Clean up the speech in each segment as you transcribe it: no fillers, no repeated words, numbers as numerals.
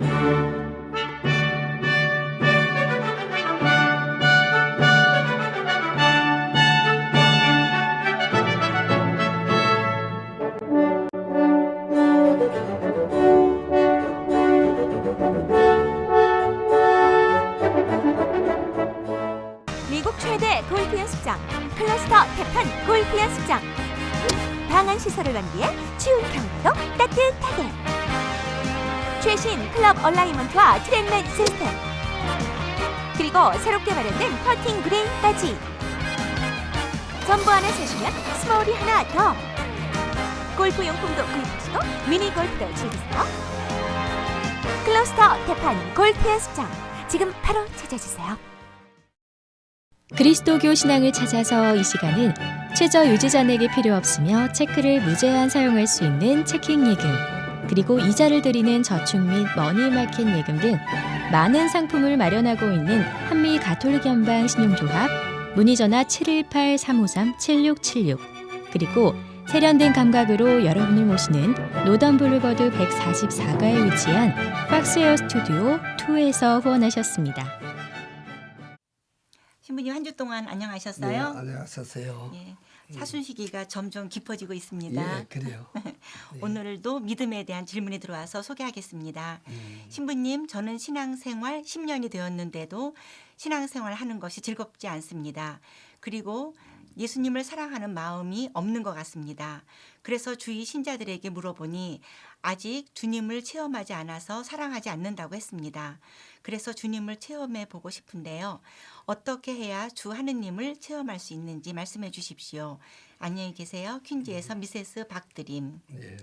미국 최대 골프 연습장 클러스터 태판 골프 연습장. 방한 시설을 완비해 추운 겨울에도 따뜻하게. 최신 클럽 얼라이먼트와 트랙맨 시스템, 그리고 새롭게 마련된 퍼팅 그레인까지. 전부 하나 사시면 스몰이 하나 더. 골프 용품도 구입하시고 미니 골프도 즐기세요. 클러스터 태판 골프 연습장, 지금 바로 찾아주세요. 그리스도교 신앙을 찾아서 이 시간은 최저 유지잔액이 필요 없으며 체크를 무제한 사용할 수 있는 체킹 예금, 그리고 이자를 드리는 저축 및 머니마켓 예금 등 많은 상품을 마련하고 있는 한미 가톨릭 연방 신용조합, 문의전화 718-353-7676, 그리고 세련된 감각으로 여러분을 모시는 노던 블루버드 144가에 위치한 박스웨어 스튜디오 2에서 후원하셨습니다. 신부님 한 주 동안 안녕하셨어요? 네, 안녕하셨어요. 예, 사순 시기가 점점 깊어지고 있습니다. 예, 그래요. 네. 오늘도 믿음에 대한 질문이 들어와서 소개하겠습니다. 신부님, 저는 신앙생활 10년이 되었는데도 신앙생활 하는 것이 즐겁지 않습니다. 그리고 예수님을 사랑하는 마음이 없는 것 같습니다. 그래서 주위 신자들에게 물어보니 아직 주님을 체험하지 않아서 사랑하지 않는다고 했습니다. 그래서 주님을 체험해 보고 싶은데요. 어떻게 해야 주 하느님을 체험할 수 있는지 말씀해 주십시오. 안녕히 계세요. 퀸즈에서 미세스 박드림. 예.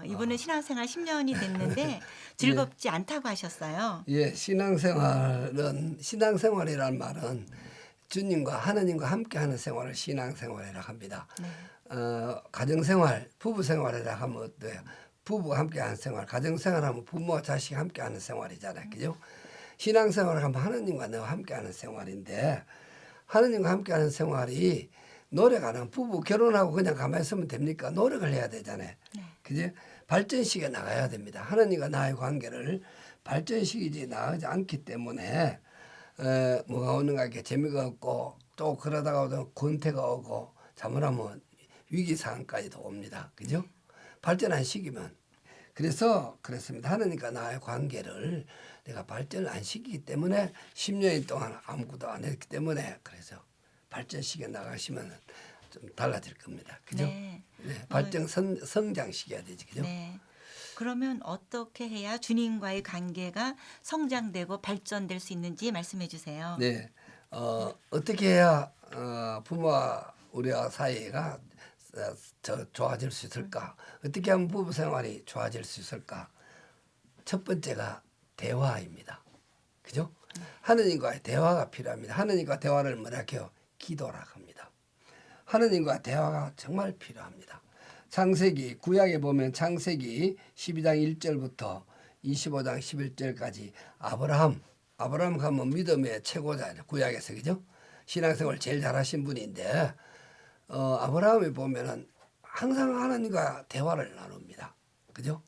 이분은 신앙생활 10년이 됐는데 즐겁지 않다고 하셨어요. 예, 신앙생활이란 말은 주님과 하느님과 함께하는 생활을 신앙생활이라 합니다. 네. 가정생활, 부부생활이라 하면 어때요? 부부가 함께하는 생활, 가정생활하면 부모와 자식이 함께하는 생활이잖아요, 그죠? 신앙생활을 하면 하느님과 내가 함께하는 생활인데, 하느님과 함께하는 생활이 노력 안 하면 부부 결혼하고 그냥 가만히 있으면 됩니까? 노력을 해야 되잖아요, 그죠? 발전시켜 나가야 됩니다. 하느님과 나의 관계를 발전시키지 나가지 않기 때문에 뭐가 오는가 이렇게 재미가 없고, 또 그러다가 권태가 오고, 잘못하면 위기 상황까지도 옵니다. 그죠? 발전 안 시키면. 그래서 그렇습니다. 하느님과 나의 관계를 내가 발전을 안 시키기 때문에 10년 동안 아무것도 안 했기 때문에, 그래서 발전시켜 나가시면 좀 달라질 겁니다. 그죠? 네. 네, 성장시켜야 되지. 그죠? 네. 그러면 어떻게 해야 주님과의 관계가 성장되고 발전될 수 있는지 말씀해 주세요. 네. 어떻게 해야 부모와 우리와 사이가 좋아질 수 있을까? 어떻게 하면 부부 생활이 좋아질 수 있을까? 첫 번째가 대화입니다. 그죠? 하느님과의 대화가 필요합니다. 하느님과 대화를 뭐라고 해요? 기도라고 합니다. 하느님과 대화가 정말 필요합니다. 창세기, 구약에 보면 창세기 12장 1절부터 25장 11절까지 아브라함 가면 믿음의 최고자예요. 구약에서, 그죠? 신앙생활 제일 잘하신 분인데, 아브라함이 보면은 항상 하나님과 대화를 나눕니다. 그죠?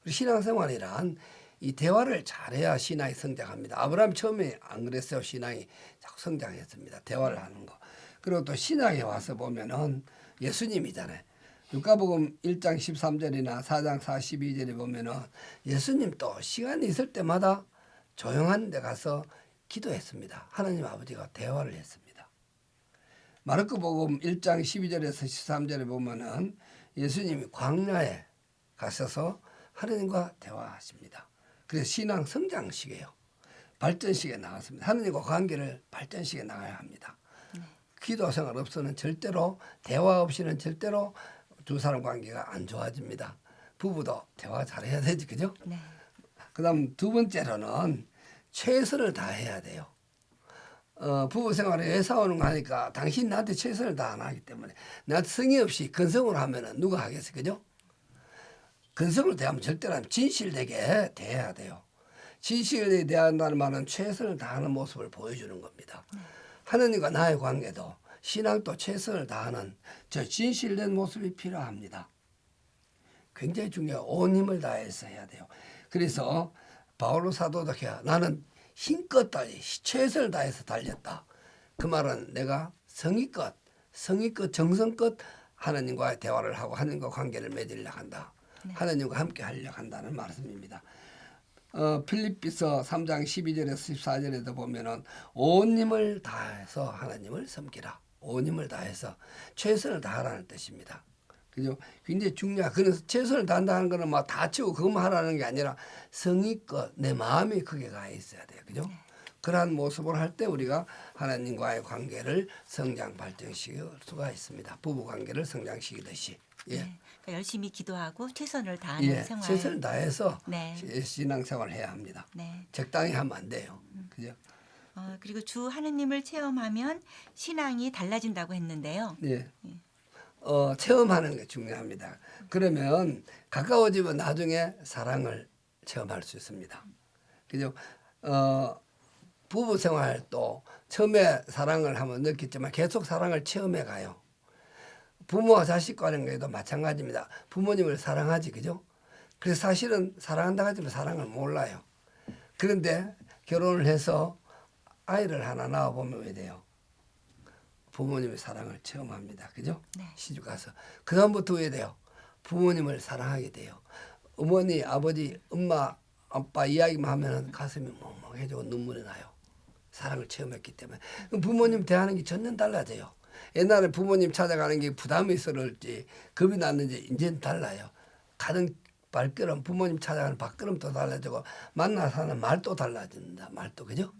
신앙생활이란 이 대화를 잘해야 신앙이 성장합니다. 아브라함 처음에 안 그랬어요. 신앙이 자꾸 성장했습니다. 대화를 하는 거. 그리고 또 신앙에 와서 보면은 예수님이잖아요. 누가복음 1장 13절이나 4장 42절에 보면은 예수님 또 시간이 있을 때마다 조용한 데 가서 기도했습니다. 하나님 아버지가 대화를 했습니다. 마르코복음 1장 12절에서 13절에 보면은 예수님이 광야에 가셔서 하나님과 대화하십니다. 그래서 신앙 성장식이에요. 발전식에 나갔습니다. 하나님과 관계를 발전식에 나가야 합니다. 기도 생활 없이는 절대로, 대화 없이는 절대로 두 사람 관계가 안 좋아집니다. 부부도 대화 잘해야 되지, 그죠? 네. 그다음 두 번째로는 최선을 다해야 돼요. 부부 생활에 왜 싸우는 거 하니까 당신 나한테 최선을 다 안 하기 때문에, 나한테 성의 없이 근성으로 하면은 누가 하겠어요, 그죠? 근성으로 대하면 절대로 진실되게 대해야 돼요. 진실되게 대한다는 말은 최선을 다하는 모습을 보여주는 겁니다. 하느님과 나의 관계도, 신앙도 최선을 다하는 저 진실된 모습이 필요합니다. 굉장히 중요해요. 온 힘을 다해서 해야 돼요. 그래서 바울로 사도도 나는 힘껏 최선을 다해서 달렸다. 그 말은 내가 성의껏 정성껏 하나님과의 대화를 하고 하나님과 관계를 맺으려고 한다. 네. 하나님과 함께 하려고 한다는 말씀입니다. 필립비서 3장 12절에서 14절에도 보면은 온 힘을 다해서 하나님을 섬기라. 온 힘을 다해서 최선을 다하라는 뜻입니다. 그죠? 굉장히 중요한. 그래서 최선을 다한다는 거는 막 다 치고 그것만 하라는 게 아니라 성의껏 내 마음이 거기에 가 있어야 돼요. 그죠? 네. 그러한 모습을 할 때 우리가 하나님과의 관계를 성장 발전시킬 수가 있습니다. 부부 관계를 성장시키듯이. 예. 네. 그러니까 열심히 기도하고 최선을 다하는 예. 생활. 최선을 다해서 네. 신앙생활을 해야 합니다. 네. 적당히 하면 안 돼요. 그죠? 그리고 주 하느님을 체험하면 신앙이 달라진다고 했는데요. 예. 체험하는 게 중요합니다. 그러면 가까워지면 나중에 사랑을 체험할 수 있습니다. 그죠? 부부 생활도 처음에 사랑을 하면 느꼈지만 계속 사랑을 체험해 가요. 부모와 자식 관계도 마찬가지입니다. 부모님을 사랑하지, 그죠? 그래서 사실은 사랑한다고 하지만 사랑을 몰라요. 그런데 결혼을 해서 아이를 하나 낳아보면 왜 돼요? 부모님의 사랑을 체험합니다. 그죠? 네. 시집 가서. 그 다음부터 왜 돼요? 부모님을 사랑하게 돼요. 어머니, 아버지, 엄마, 아빠 이야기만 하면 가슴이 멍멍해지고 눈물이 나요. 사랑을 체험했기 때문에. 부모님 대하는 게 전혀 달라져요. 옛날에 부모님 찾아가는 게 부담이 있었을지 겁이 났는지 이제는 달라요. 가는 발걸음, 부모님 찾아가는 발걸음도 달라지고 만나서 하는 말도 달라진다. 말도, 그죠?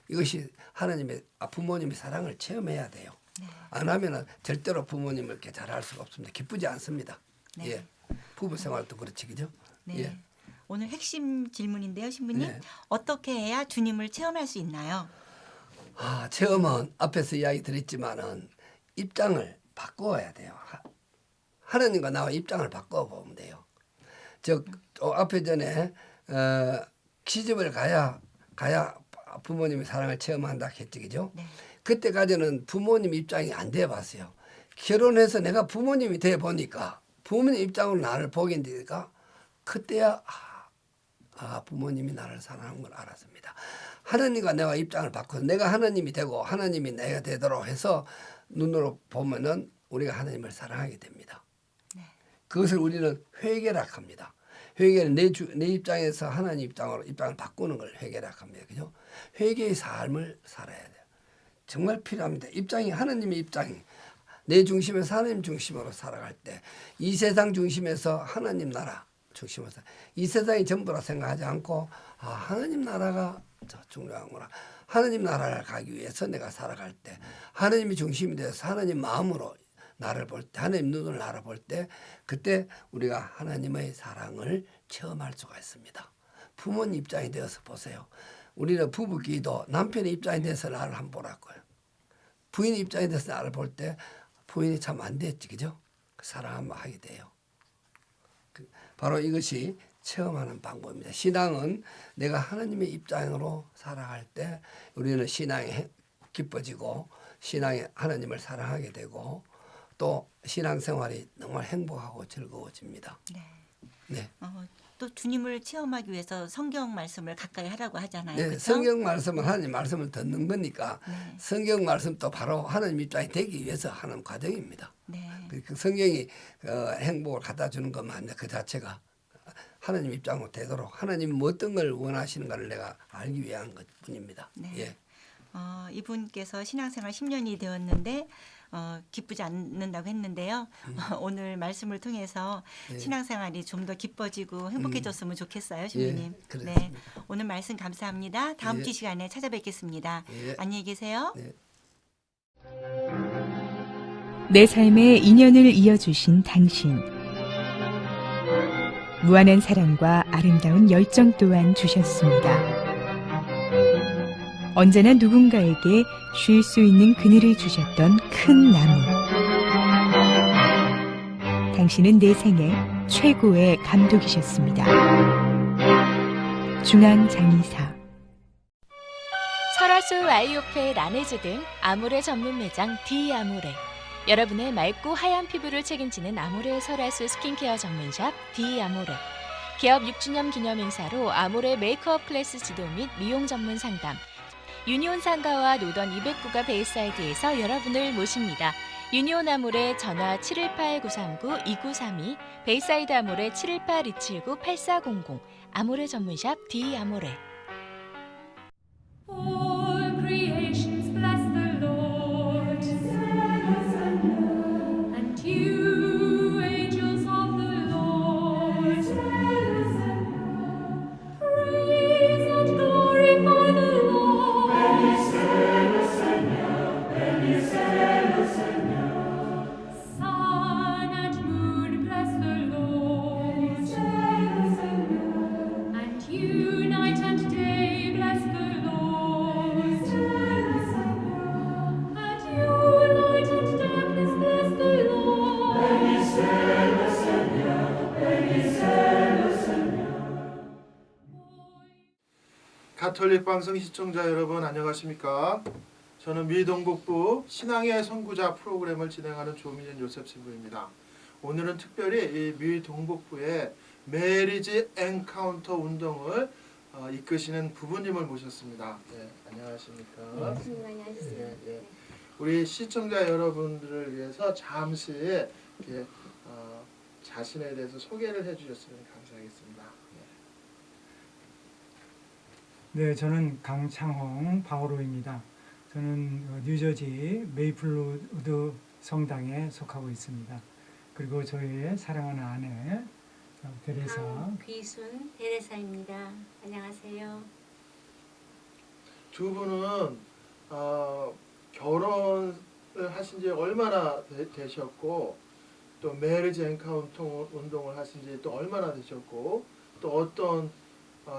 이것이 하나님의 부모님의 사랑을 체험해야 돼요. 네. 안 하면은 절대로 부모님을 이렇게 잘할 수가 없습니다. 기쁘지 않습니다. 네. 예. 부부 생활도 그렇지, 그죠? 네. 예. 오늘 핵심 질문인데요, 신부님. 네. 어떻게 해야 주님을 체험할 수 있나요? 체험은 앞에서 이야기 드렸지만은 입장을 바꿔야 돼요. 하나님과 나와 입장을 바꿔보면 돼요. 즉 앞에 전에 시집을 가야 부모님의 사랑을 체험한다 했지, 그죠? 네. 그때까지는 부모님 입장이 안 돼 봤어요. 결혼해서 내가 부모님이 돼 보니까 부모님 입장으로 나를 보게 되니까 그때야 부모님이 나를 사랑하는 걸 알았습니다. 하나님과 내가 입장을 바꿔서 내가 하나님이 되고 하나님이 내가 되도록 해서 눈으로 보면은 우리가 하나님을 사랑하게 됩니다. 네. 그것을 우리는 회개라 합니다. 회개는 내 입장에서 하나님 입장으로 입장을 바꾸는 걸 회개라 합니다. 그죠? 회개의 삶을 살아야 돼요. 정말 필요합니다. 입장이 하나님의 입장이 내 중심에서 하나님 중심으로 살아갈 때 이 세상 중심에서 하나님 나라 중심으로 이 세상이 전부라 생각하지 않고 하나님 나라가 중요한구나. 하나님 나라를 가기 위해서 내가 살아갈 때 하나님이 중심이 돼서 하나님 마음으로 나를 볼 때 하나님 눈으로 나를 볼 때 그때 우리가 하나님의 사랑을 체험할 수가 있습니다. 부모님 입장이 되어서 보세요. 우리는 부부끼리도 남편의 입장이 돼서 나를 한번 보라고요. 부인 입장이 돼서 나를 볼 때 부인이 참 안 됐지, 그죠? 사랑하면 하게 돼요. 바로 이것이 체험하는 방법입니다. 신앙은 내가 하나님의 입장으로 살아갈 때 우리는 신앙이 기뻐지고 신앙이 하나님을 사랑하게 되고 또 신앙생활이 정말 행복하고 즐거워집니다. 네. 네. 또 주님을 체험하기 위해서 성경 말씀을 가까이 하라고 하잖아요. 네, 그렇죠? 성경 말씀은 하나님 말씀을 듣는 거니까 네. 성경 말씀도 바로 하나님 입장이 되기 위해서 하는 과정입니다. 네. 그 성경이 행복을 갖다 주는 것만 아니라 그 자체가 하나님 입장으로 되도록 하나님이 어떤 걸 원하시는가를 내가 알기 위한 것뿐입니다. 네. 예. 이분께서 신앙생활 10년이 되었는데 기쁘지 않는다고 했는데요. 오늘 말씀을 통해서 예. 신앙생활이 좀 더 기뻐지고 행복해졌으면 좋겠어요, 신부님. 예, 그렇습니다. 네, 오늘 말씀 감사합니다. 다음 예. 주 시간에 찾아뵙겠습니다. 예. 안녕히 계세요. 네. 내 삶의 인연을 이어주신 당신. 무한한 사랑과 아름다운 열정 또한 주셨습니다. 언제나 누군가에게 쉴 수 있는 그늘을 주셨던 큰 나무. 당신은 내 생애 최고의 감독이셨습니다. 중앙장의사. 설화수 아이오페 라네즈 등 아모레 전문 매장 디아모레. 여러분의 맑고 하얀 피부를 책임지는 아모레 설화수 스킨케어 전문샵 디아모레. 개업 6주년 기념 행사로 아모레 메이크업 클래스 지도 및 미용 전문 상담, 유니온 상가와 노던 209가 베이사이드에서 여러분을 모십니다. 유니온 아모레 전화 718-939-2932, 베이사이드 아모레 718-279-8400, 아모레 전문샵 D 아모레. All creations bless the Lord, and you, angels of the Lord, praise and glorify the Lord. Sun and moon bless the Lord, and you, night and day, bless the Lord. And you, light and darkness, bless the Lord. 가톨릭 방송 시청자 여러분 안녕하십니까? 저는 미동북부 신앙의 선구자 프로그램을 진행하는 조민현 요셉 신부입니다. 오늘은 특별히 이 미동북부의 메리지 엔카운터 운동을 이끄시는 부부님을 모셨습니다. 네, 안녕하십니까? 안녕하세요. 예, 예. 우리 시청자 여러분들을 위해서 잠시 이렇게, 자신에 대해서 소개를 해주셨으면 감사하겠습니다. 네, 저는 강창홍 바오로입니다. 저는 뉴저지 메이플우드 성당에 속하고 있습니다. 그리고 저희의 사랑하는 아내 데레사. 귀순 데레사입니다. 안녕하세요. 두 분은 결혼을 하신 지 얼마나 되셨고 또 메리지 엔카운터 운동을 하신 지 또 얼마나 되셨고 또 어떤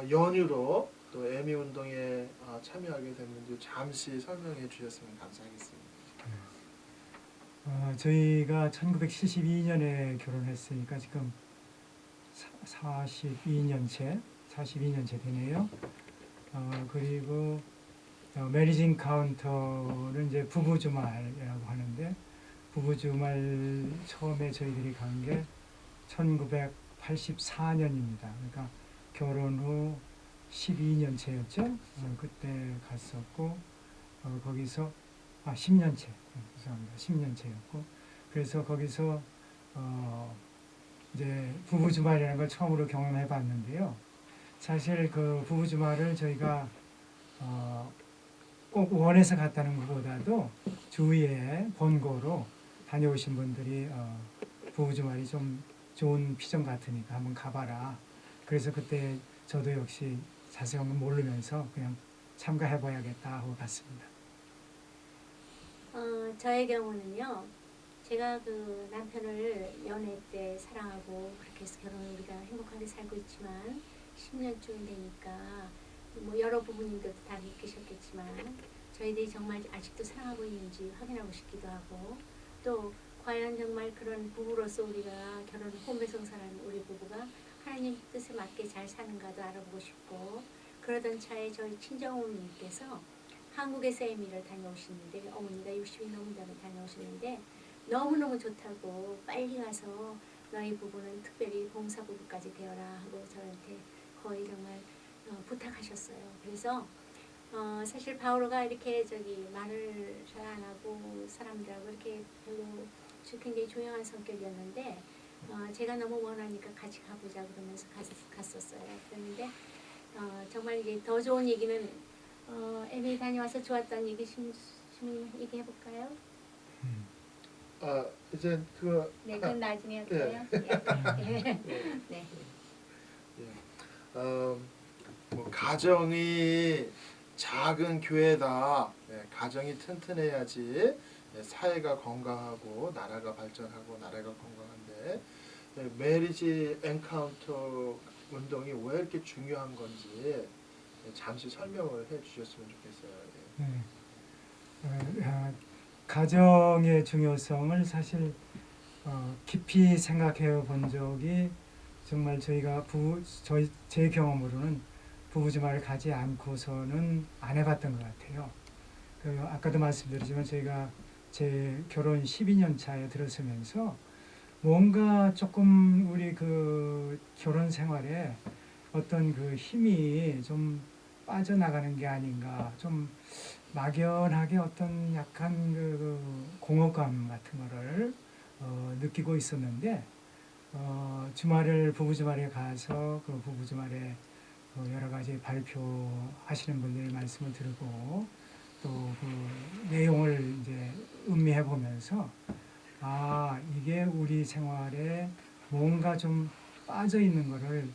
연유로 또 에미 운동에 참여하게 됐는지 잠시 설명해 주셨으면 감사하겠습니다. 저희가 1972년에 결혼했으니까 지금 42년째 되네요. 그리고 메리지 엔카운터는 이제 부부 주말이라고 하는데 부부 주말 처음에 저희들이 간 게 1984년입니다. 그러니까 결혼 후 12년째였죠. 그때 갔었고 거기서 10년째 죄송합니다. 10년째였고 그래서 거기서 이제 부부 주말이라는 걸 처음으로 경험해 봤는데요. 사실 그 부부 주말을 저희가 꼭 원해서 갔다는 것보다도 주위에 번거로 다녀오신 분들이 부부 주말이 좀 좋은 피정 같으니까 한번 가봐라. 그래서 그때 저도 역시 자세한 건 모르면서 그냥 참가해봐야겠다 하고 갔습니다. 저의 경우는요. 제가 그 남편을 연애 때 사랑하고 그렇게 해서 결혼을 우리가 행복하게 살고 있지만 10년쯤 되니까 뭐 여러 부부님들도 다 느끼셨겠지만 저희들이 정말 아직도 사랑하고 있는지 확인하고 싶기도 하고 또 과연 정말 그런 부부로서 우리가 결혼 혼배성사라는 우리 부부가 하나님 뜻에 맞게 잘 사는가도 알아보고 싶고 그러던 차에 저희 친정어머님께서 한국에서 에미를 다녀오시는데 어머니가 60이 넘은 다음에 다녀오시는데 너무너무 좋다고 빨리 가서 너희 부부는 특별히 봉사부부까지 되어라 하고 저한테 거의 정말 부탁하셨어요. 그래서 사실 바오로가 이렇게 말을 잘 안 하고 사람들하고 이렇게 별로 굉장히 조용한 성격이었는데 제가 너무 원하니까 같이 가보자 그러면서 갔었어요. 그런데 정말 이제 더 좋은 얘기는 에미 다녀와서 좋았다는 얘기 좀 얘기해 볼까요? 이제 네, 그건 나중에 할까요? 네. 네. 뭐 가정이 작은 교회다. 가정이 튼튼해야지 사회가 건강하고 나라가 발전하고 나라가 건강한데 메리지 엔카운터 운동이 왜 이렇게 중요한 건지 잠시 설명을 해주셨으면 좋겠어요. 네. 가정의 중요성을 사실 깊이 생각해 본 적이 정말 저희가 제 경험으로는 부부 주말을 가지 않고서는 안 해봤던 것 같아요. 아까도 말씀드렸지만 저희가 제 결혼 12년 차에 들어서면서 뭔가 조금 우리 그 결혼 생활에 어떤 그 힘이 좀 빠져나가는 게 아닌가, 좀 막연하게 어떤 약간 그 공허감 같은 거를 느끼고 있었는데, 주말을 부부 주말에 가서 그 부부 주말에 여러 가지 발표하시는 분들의 말씀을 들고 또 그 내용을 이제 음미해 보면서 이게 우리 생활에 뭔가 좀 빠져 있는 거를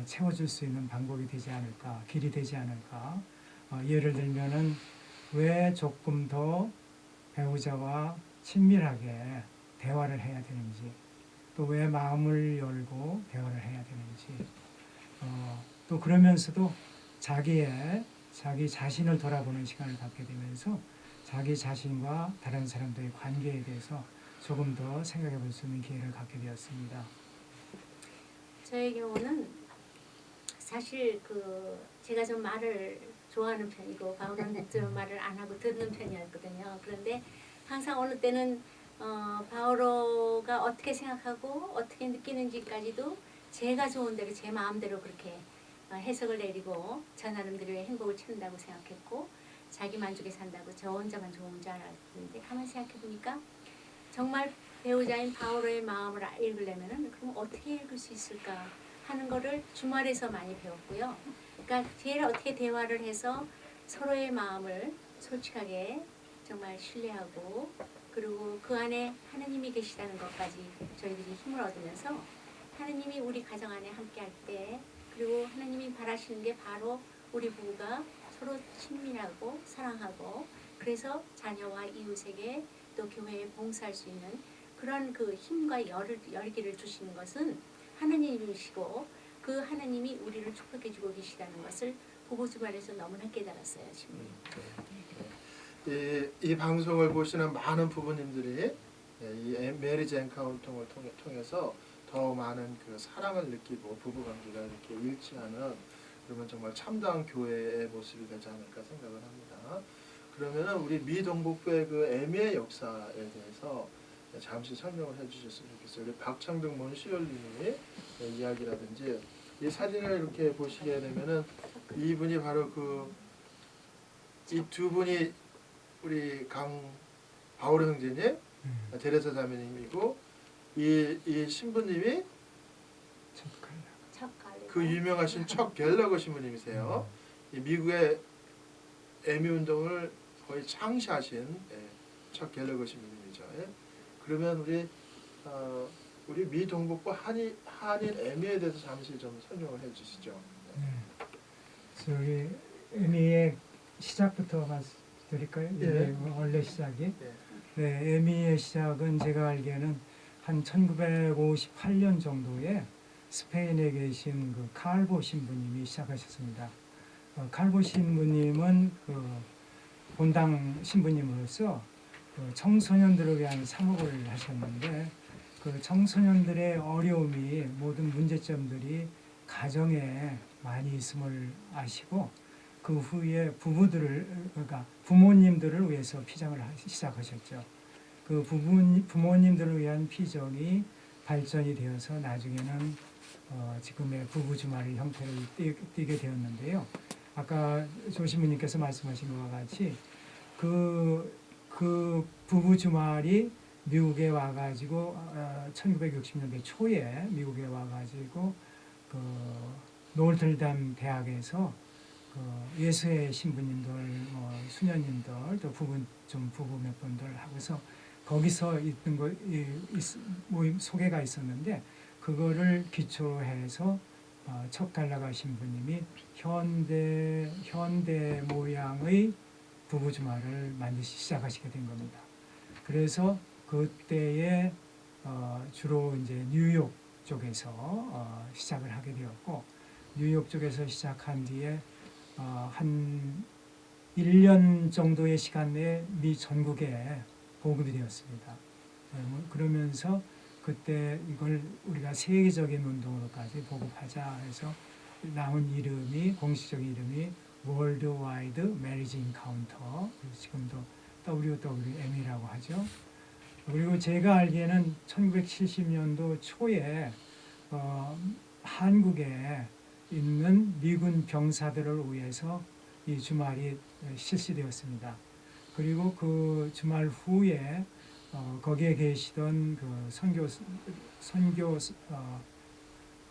채워줄 수 있는 방법이 되지 않을까, 길이 되지 않을까. 예를 들면은 왜 조금 더 배우자와 친밀하게 대화를 해야 되는지, 또 왜 마음을 열고 대화를 해야 되는지, 또 그러면서도 자기 자신을 돌아보는 시간을 갖게 되면서 자기 자신과 다른 사람들의 관계에 대해서 조금 더 생각해 볼 수 있는 기회를 갖게 되었습니다. 저의 경우는 사실 그 제가 좀 말을 좋아하는 편이고 바울은 좀 말을 안 하고 듣는 편이었거든요. 그런데 항상 어느 때는 바오로가 어떻게 생각하고 어떻게 느끼는지까지도 제가 좋은 대로 제 마음대로 그렇게 해석을 내리고 저 나름대로의 행복을 찾는다고 생각했고 자기 만족에 산다고 저 혼자만 좋은 줄 알았는데 가만히 생각해 보니까 정말 배우자인 바오로의 마음을 읽으려면은 그럼 어떻게 읽을 수 있을까 하는 거를 주말에서 많이 배웠고요. 그러니까 제일 어떻게 대화를 해서 서로의 마음을 솔직하게 정말 신뢰하고 그리고 그 안에 하느님이 계시다는 것까지 저희들이 힘을 얻으면서 하느님이 우리 가정 안에 함께 할 때 그리고 하느님이 바라시는 게 바로 우리 부부가 서로 친밀하고 사랑하고 그래서 자녀와 이웃에게 또 교회에 봉사할 수 있는 그런 그 힘과 열기를 주시는 것은 하느님이시고 그 하느님이 우리를 축복해주고 계시다는 것을 부부 주말에서 너무나 깨달았어요. 지금. 이 방송을 보시는 많은 부부님들이 이 메리지 엔카운터를 통해서 더 많은 그 사랑을 느끼고 부부관계가 이렇게 일치하는 그러면 정말 참다운 교회의 모습이 되지 않을까 생각을 합니다. 그러면은 우리 미동북부의 그 애미의 역사에 대해서 잠시 설명을 해주셨으면 좋겠어요. 우리 박창득 몬시올님이 이야기라든지 이 사진을 이렇게 보시게 되면은 이분이 바로 이 두 분이 우리 바오로 형제님, 데레사 자매님이고 이 신부님이 그 유명하신 척 갤러거 신부님이세요. 이 미국의 애미 운동을 거의 창시하신 척 갤러거 신부님이죠. 그러면 우리 미 동북부 한인 애미에 대해서 잠시 좀 설명을 해주시죠. 저기 애미의 시작부터 말씀드릴까요? 예. 원래 시작이. 예. 네, 애미의 시작은 제가 알기에는 한 1958년 정도에 스페인에 계신 그 칼보 신부님이 시작하셨습니다. 칼보 신부님은 그 본당 신부님으로서 그 청소년들을 위한 사목을 하셨는데 그 청소년들의 어려움이 모든 문제점들이 가정에 많이 있음을 아시고 그 후에 그러니까 부모님들을 위해서 피정을 시작하셨죠. 그 부모님들을 위한 피정이 발전이 되어서 나중에는 지금의 부부 주말 형태를 띠게 되었는데요. 아까 조 신부님께서 말씀하신 것과 같이 그 부부 주말이 미국에 와가지고 1960년대 초에 미국에 와가지고 그 노르틀담 대학에서 예수의 신부님들, 수녀님들, 또 부부 몇 분들 하고서 거기서 있던 모임 소개가 있었는데 그거를 기초로 해서 척갈라가 신부님이 현대 모양의 부부 주말을 만드시 시작하시게 된 겁니다. 그래서 그때에 주로 이제 뉴욕 쪽에서 시작을 하게 되었고 뉴욕 쪽에서 시작한 뒤에 한 1년 정도의 시간 내에 미 전국에 보급이 되었습니다. 그러면서 그때 이걸 우리가 세계적인 운동으로까지 보급하자 해서 남은 이름이 공식적인 이름이 월드와이드 메리지 인카운터 지금도 WWM이라고 하죠. 그리고 제가 알기에는 1970년도 초에 한국에 있는 미군 병사들을 위해서 이 주말이 실시되었습니다. 그리고 그 주말 후에 거기에 계시던 그 선교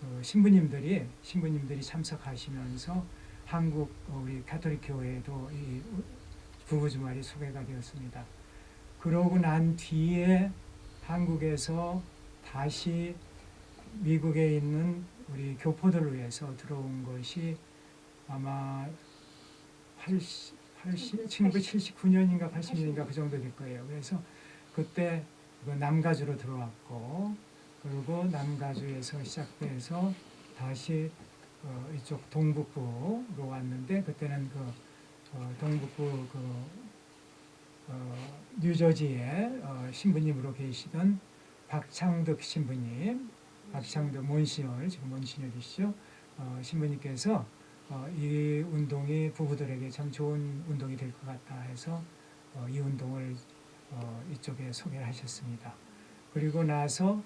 그 신부님들이 참석하시면서 한국 우리 가톨릭 교회에도 이 부부 주말이 소개가 되었습니다. 그러고 난 뒤에 한국에서 다시 미국에 있는 우리 교포들을 위해서 들어온 것이 아마 1979년인가 80년인가 그 정도 될 거예요. 그래서 그때 남가주로 들어왔고, 그리고 남가주에서 시작돼서 다시 이쪽 동북부로 왔는데, 그때는 동북부 뉴저지에 신부님으로 계시던 박창득 신부님, 박창득 몬시녀, 지금 몬시녀이시죠. 신부님께서 이 운동이 부부들에게 참 좋은 운동이 될 것 같다 해서 이 운동을 이쪽에 소개를 하셨습니다. 그리고 나서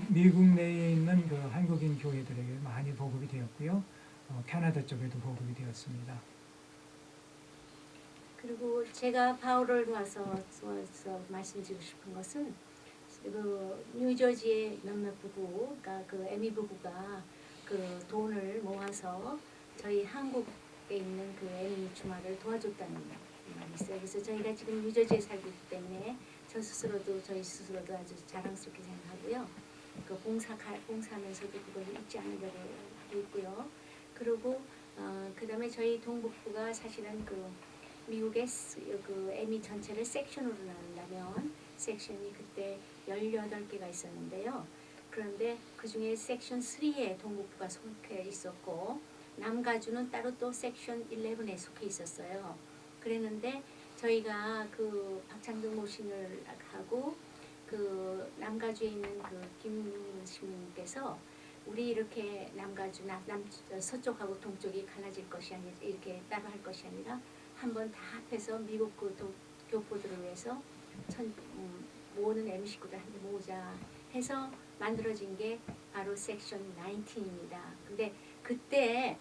미국 내에 있는 그 한국인 교회들에게 많이 보급이 되었고요. 캐나다 쪽에도 보급이 되었습니다. 그리고 제가 바울을 도와서 말씀드리고 싶은 것은 그 뉴저지의 몇몇 부부, 그러니까 그 에미 부부가 그 돈을 모아서 저희 한국에 있는 그 에미 주말을 도와줬다는 말이 있어요. 그래서 저희가 지금 뉴저지에 살고 있기 때문에 저희 스스로도 아주 자랑스럽게 생각하고요. 그 봉사하면서도 그걸 잊지 않으려고 하고 있고요. 그리고 그다음에 저희 동북부가 사실은 그 미국의 그 에미 전체를 섹션으로 나눈다면 섹션이 그때 18개가 있었는데요. 그런데 그중에 섹션 3에 동북부가 속해 있었고 남가주는 따로 또 섹션 11에 속해 있었어요. 그랬는데 저희가 그 박창득 모신을 하고 그 남가주에 있는 그 김신님께서 우리 이렇게 남가주 서쪽하고 동쪽이 갈라질 것이 아니라 이렇게 따로 할 것이 아니라 한번 다 합해서 미국 그 교포들을 위해서 모으는 M19를 한데 모으자 해서 만들어진 게 바로 섹션 19입니다. 근데 그때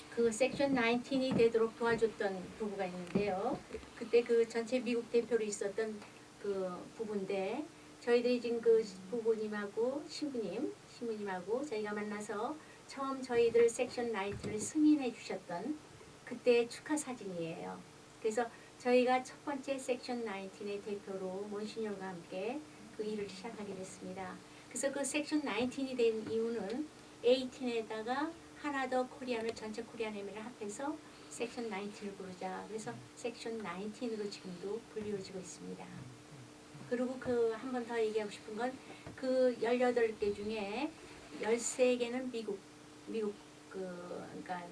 그 섹션 19이 되도록 도와줬던 부부가 있는데요. 그때 그 전체 미국 대표로 있었던 그 부부인데 저희들이 지금 그 부부님하고 신부님하고 저희가 만나서 처음 저희들 섹션 19를 승인해 주셨던 그때 축하 사진이에요. 그래서 저희가 첫 번째 섹션 19의 대표로 몬시녀가 함께 그 일을 시작하게 됐습니다. 그래서 그 섹션 19이 된 이유는 18에다가 하나 더 코리안을 전체 코리안 에미를 합해서 섹션 19를 부르자. 그래서 sek션 19으로 지금도 불리워지고 있습니다. 그리고 그 한 번 더 얘기하고 싶은 건 그 18개 중에 13개는 미국 그러니까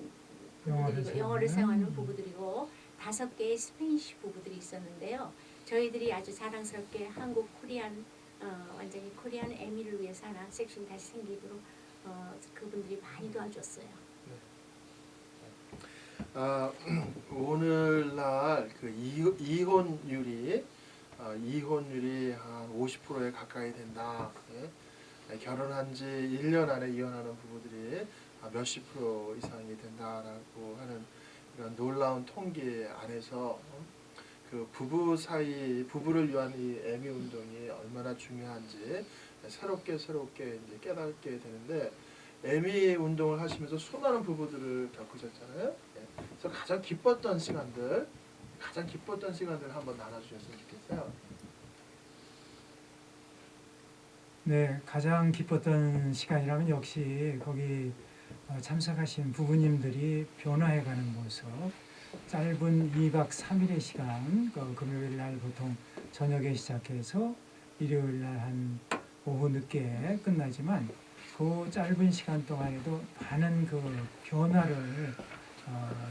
영어를 사용하는 부부들이고 5개의 스페인시 부부들이 있었는데요. 저희들이 아주 자랑스럽게 한국 코리안 완전히 코리안 에미를 위해서 하나 섹션 다시 생기도록 그분들이 많이 도와줬어요. 오늘날 그 이혼율이 한 50%에 가까이 된다. 예? 결혼한 지 1년 안에 이혼하는 부부들이 몇십 프로 이상이 된다라고 하는 이런 놀라운 통계 안에서 그 부부를 위한 이 에미 운동이 얼마나 중요한지 새롭게 이제 깨닫게 되는데 에미 운동을 하시면서 수많은 부부들을 겪으셨잖아요. 예. 그래서 가장 기뻤던 시간들 한번 나눠주셨으면 좋겠어요. 네, 가장 기뻤던 시간이라면 역시 거기 참석하신 부부님들이 변화해가는 모습. 짧은 2박 3일의 시간, 금요일 날 보통 저녁에 시작해서 일요일 날 한 오후 늦게 끝나지만 그 짧은 시간 동안에도 많은 그 변화를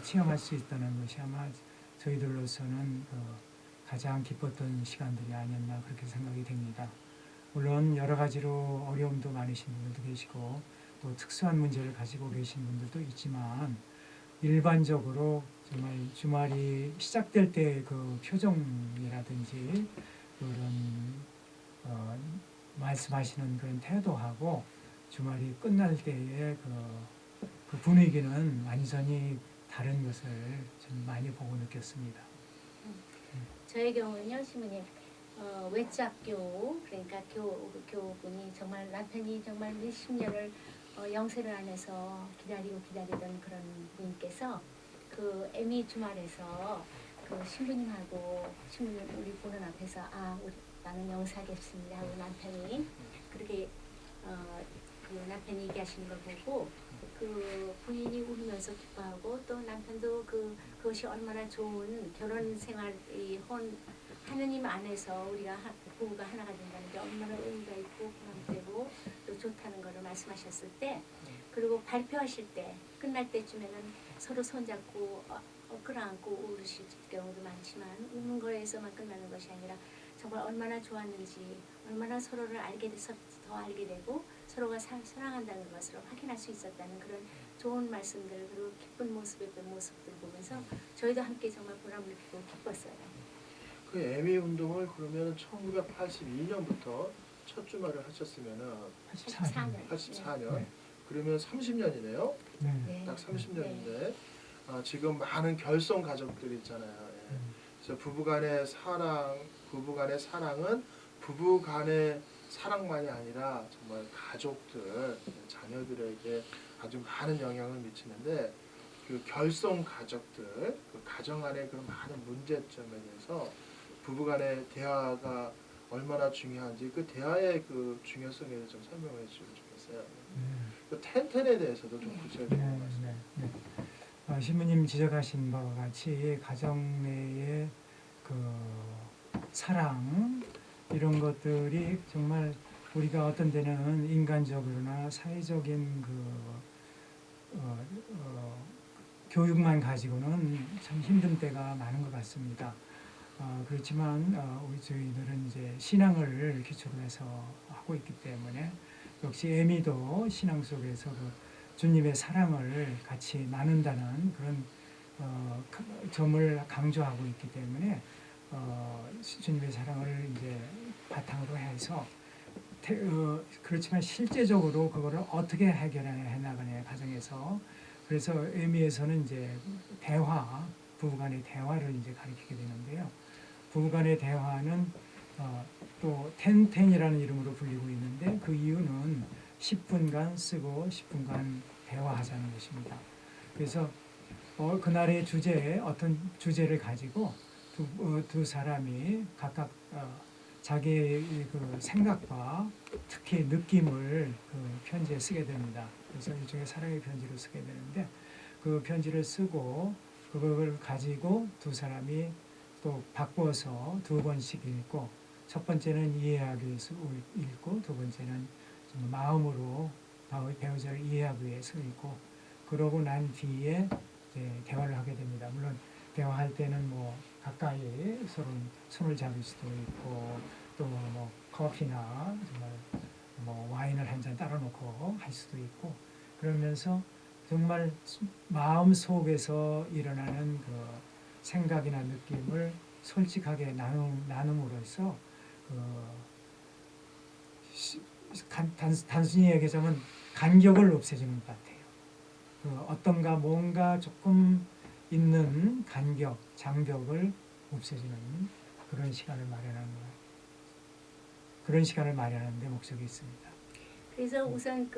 체험할 수 있다는 것이 아마 저희들로서는 가장 기뻤던 시간들이 아니었나 그렇게 생각이 됩니다. 물론 여러 가지로 어려움도 많으신 분들도 계시고 또 특수한 문제를 가지고 계신 분들도 있지만 일반적으로 정말 주말이 시작될 때 그 표정이라든지 그런 말씀하시는 그런 태도하고 주말이 끝날 때의 그 분위기는 완전히 다른 것을 좀 많이 보고 느꼈습니다. 저의 경우는요, 시모님 외짝교 그러니까 교우분이 정말 남편이 정말 몇십 년을 영세를 안에서 기다리던 그런 분께서 그 애미 주말에서 그 신부님하고 신부님 우리 보는 앞에서 나는 영세하겠습니다 하고 남편이 그렇게 그 남편이 얘기하시는 걸 보고 그 부인이 울면서 기뻐하고 또 남편도 그것이 얼마나 좋은 결혼 생활이 하느님 안에서 우리가 부부가 하나가 된다는 게 얼마나 의미가 있고 보람되고 또 좋다는 것을 말씀하셨을 때 그리고 발표하실 때 끝날 때쯤에는 서로 손잡고 끌어안고 울으실 경우도 많지만 우는 거에서만 끝나는 것이 아니라 정말 얼마나 좋았는지 얼마나 서로를 알게 돼서 더 알게 되고 서로가 사랑한다는 것을 확인할 수 있었다는 그런 좋은 말씀들 그리고 기쁜 모습들 보면서 저희도 함께 정말 보람을 느끼고 기뻤어요. 그 애미 운동을 그러면 1982년부터 첫 주말을 하셨으면은 84년 네. 그러면 30년이네요. 네. 딱 30년인데 지금 많은 결손 가족들이 있잖아요. 예. 그래서 부부간의 사랑은 부부간의 사랑만이 아니라 정말 가족들, 자녀들에게 아주 많은 영향을 미치는데 그 결손 가족들, 그 가정 안의 그런 많은 문제점에 대해서 부부간의 대화가 얼마나 중요한지 그 대화의 그 중요성에 대해서 좀 설명해 주시면 좋겠어요. 그 텐텐에 대해서도 좀 구체적으로 말씀해 주세요. 신부님 지적하신 바와 같이 가정 내의 그 사랑 이런 것들이 정말 우리가 어떤 데는 인간적으로나 사회적인 교육만 가지고는 참 힘든 때가 많은 것 같습니다. 그렇지만 저희들은 이제 신앙을 기초로 해서 하고 있기 때문에 역시 애미도 신앙 속에서 그 주님의 사랑을 같이 나눈다는 그런 점을 강조하고 있기 때문에 주님의 사랑을 이제 바탕으로 해서 그렇지만 실제적으로 그거를 어떻게 해결해 나가냐 가정에서 그래서 애미에서는 이제 대화 부부간의 대화를 이제 가르치게 되는데요. 부부간의 대화는 또 텐텐이라는 이름으로 불리고 있는데 그 이유는 10분간 쓰고 10분간 대화하자는 것입니다. 그래서 그날의 주제에 어떤 주제를 가지고 두 사람이 각각 자기의 그 생각과 특히 느낌을 그 편지에 쓰게 됩니다. 그래서 일종의 사랑의 편지로 쓰게 되는데 그 편지를 쓰고 그걸 가지고 두 사람이 또 바꿔서 두 번씩 읽고 첫 번째는 이해하기 위해서 읽고 두 번째는 좀 마음으로 배우자를 이해하기 위해서 읽고 그러고 난 뒤에 이제 대화를 하게 됩니다. 물론 대화할 때는 뭐 가까이 서로 손을 잡을 수도 있고 또 뭐 커피나 정말 뭐 와인을 한 잔 따라 놓고 할 수도 있고 그러면서 정말 마음 속에서 일어나는 그 생각이나 느낌을 솔직하게 나눔으로써 단순히 얘기하자면 간격을 없애주는 것 같아요. 어떤가 뭔가 조금 있는 간격, 장벽을 없애주는 그런 시간을 마련하는 데 목적이 있습니다. 그래서 우선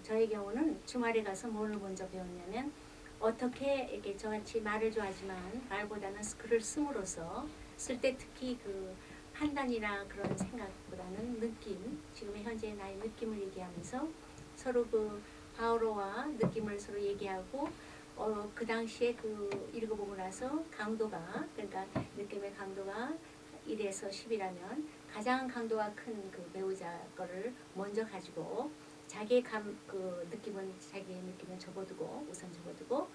저의 경우는 주말에 가서 뭘 먼저 배웠냐면 어떻게 이렇게 저같이 말을 좋아하지만 말보다는 글을 씀으로써 쓸 때 특히 그 판단이나 그런 생각보다는 느낌, 지금의 현재의 나의 느낌을 얘기하면서 서로 그 바오로와 느낌을 서로 얘기하고 그 당시에 그 읽어보고 나서 강도가 그러니까 느낌의 강도가 1에서 10이라면 가장 강도가 큰 그 배우자 거를 먼저 가지고 자기의 자기의 느낌은 우선 접어두고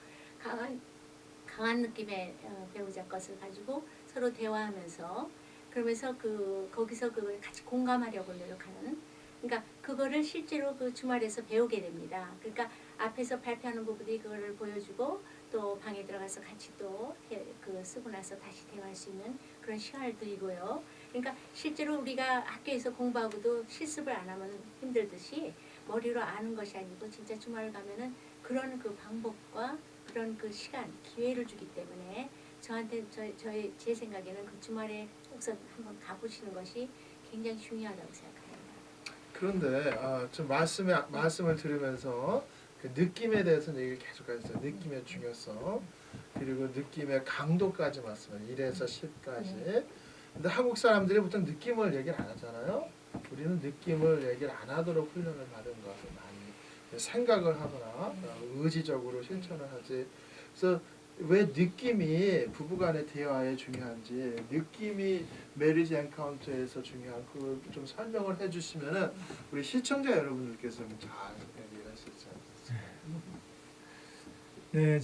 강한 느낌의 배우자 것을 가지고 서로 대화하면서 그러면서 거기서 그걸 같이 공감하려고 노력하는 그러니까 그거를 실제로 그 주말에서 배우게 됩니다. 그러니까 앞에서 발표하는 부분이 그거를 보여주고 또 방에 들어가서 같이 또 그 쓰고 나서 다시 대화할 수 있는 그런 시간을 드리고요. 그러니까 실제로 우리가 학교에서 공부하고도 실습을 안 하면 힘들듯이 머리로 아는 것이 아니고 진짜 주말 가면은 그런 그 방법과 그런 그 시간, 기회를 주기 때문에 저한테 제 생각에는 그 주말에 우선 한번 가보시는 것이 굉장히 중요하다고 생각합니다. 그런데 좀 말씀을 들으면서 그 느낌에 대해서는 얘기를 계속 하셨어요. 느낌의 중요성 그리고 느낌의 강도까지 말씀을 1에서 10까지. 근데 한국 사람들이 보통 느낌을 얘기를 안 하잖아요. 우리는 느낌을 얘기를 안 하도록 훈련을 받은 것을 많이 생각을 하거나 의지적으로 실천을 하지. 그래서 왜 느낌이 부부간의 대화에 중요한지, 느낌이 메리지 엔카운터에서 중요한 그걸 좀 설명을 해주시면은 우리 시청자 여러분들께서 잘 이해할 수 있지 않겠습니까? 네,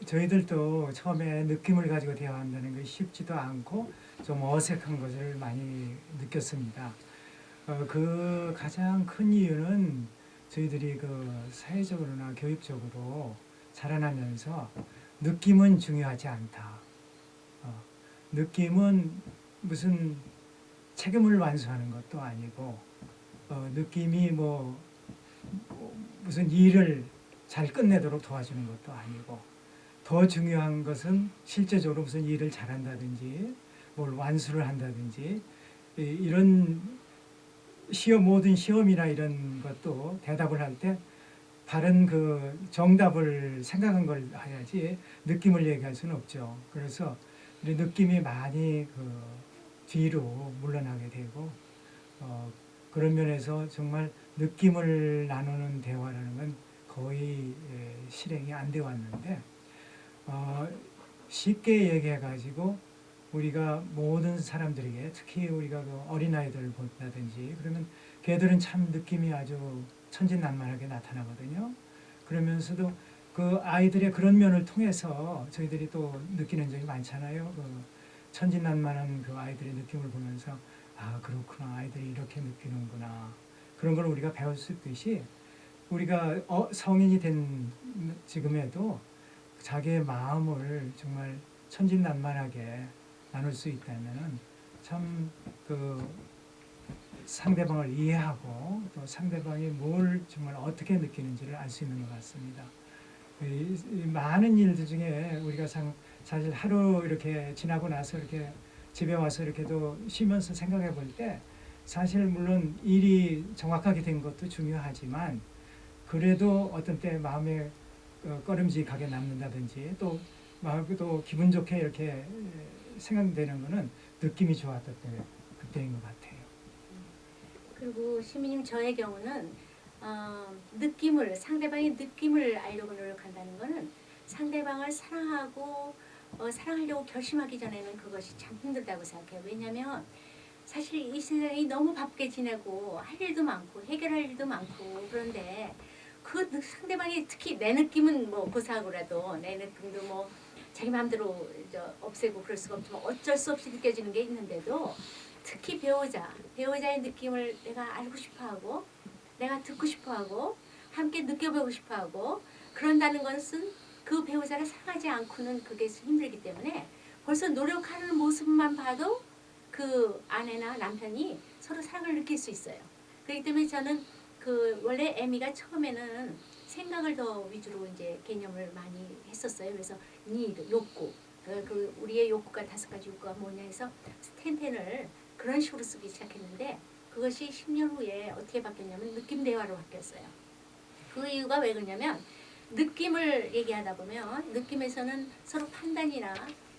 저희들도 처음에 느낌을 가지고 대화한다는 것이 쉽지도 않고 좀 어색한 것을 많이 느꼈습니다. 그 가장 큰 이유는 저희들이 그 사회적으로나 교육적으로 자라나면서 느낌은 중요하지 않다. 느낌은 무슨 책임을 완수하는 것도 아니고, 느낌이 무슨 일을 잘 끝내도록 도와주는 것도 아니고, 더 중요한 것은 실제적으로 무슨 일을 잘한다든지 뭘 완수를 한다든지 이런 모든 시험이나 이런 것도 대답을 할 때 바른 그 정답을 생각한 걸 해야지 느낌을 얘기할 수는 없죠. 그래서 우리 느낌이 많이 그 뒤로 물러나게 되고 그런 면에서 정말 느낌을 나누는 대화라는 건 거의 실행이 안 되어 왔는데 쉽게 얘기해가지고 우리가 모든 사람들에게 특히 우리가 그 어린아이들을 본다든지 그러면 걔들은 참 느낌이 아주 천진난만하게 나타나거든요. 그러면서도 그 아이들의 그런 면을 통해서 저희들이 또 느끼는 점이 많잖아요. 그 천진난만한 그 아이들의 느낌을 보면서 아 그렇구나 아이들이 이렇게 느끼는구나 그런 걸 우리가 배울 수 있듯이 우리가 성인이 된 지금에도 자기의 마음을 정말 천진난만하게 나눌 수 있다면은 참 그 상대방을 이해하고 또 상대방이 뭘 정말 어떻게 느끼는지를 알 수 있는 것 같습니다. 이 많은 일들 중에 우리가 사실 하루 이렇게 지나고 나서 이렇게 집에 와서 이렇게 또 쉬면서 생각해 볼 때 사실 물론 일이 정확하게 된 것도 중요하지만 그래도 어떤 때 마음에 꺼림직하게 남는다든지 또 마음도 기분 좋게 이렇게 생각되는 거는 느낌이 좋았던 그때인 것 같아요. 그리고 시민님 저의 경우는 상대방의 느낌을 알려고 노력한다는 거는 상대방을 사랑하고 사랑하려고 결심하기 전에는 그것이 참 힘들다고 생각해요. 왜냐하면 사실 이 세상이 너무 바쁘게 지내고 할 일도 많고 해결할 일도 많고 그런데 그 상대방이 특히 내 느낌은 뭐 고사하고라도 내 느낌도 뭐 자기 마음대로 없애고 그럴 수가 없지만 어쩔 수 없이 느껴지는 게 있는데도 특히 배우자의 느낌을 내가 알고 싶어하고 내가 듣고 싶어하고 함께 느껴보고 싶어하고 그런다는 것은 그 배우자를 사랑하지 않고는 그게 힘들기 때문에 벌써 노력하는 모습만 봐도 그 아내나 남편이 서로 사랑을 느낄 수 있어요. 그렇기 때문에 저는 그 원래 에미가 처음에는 생각을 더 위주로 이제 개념을 많이 했었어요. 그래서 욕구, 그 우리의 욕구가 5가지 욕구가 뭐냐 해서 스탠텐을 그런 식으로 쓰기 시작했는데 그것이 10년 후에 어떻게 바뀌었냐면 느낌 대화로 바뀌었어요. 그 이유가 왜 그러냐면 느낌을 얘기하다 보면 느낌에서는 서로 판단이나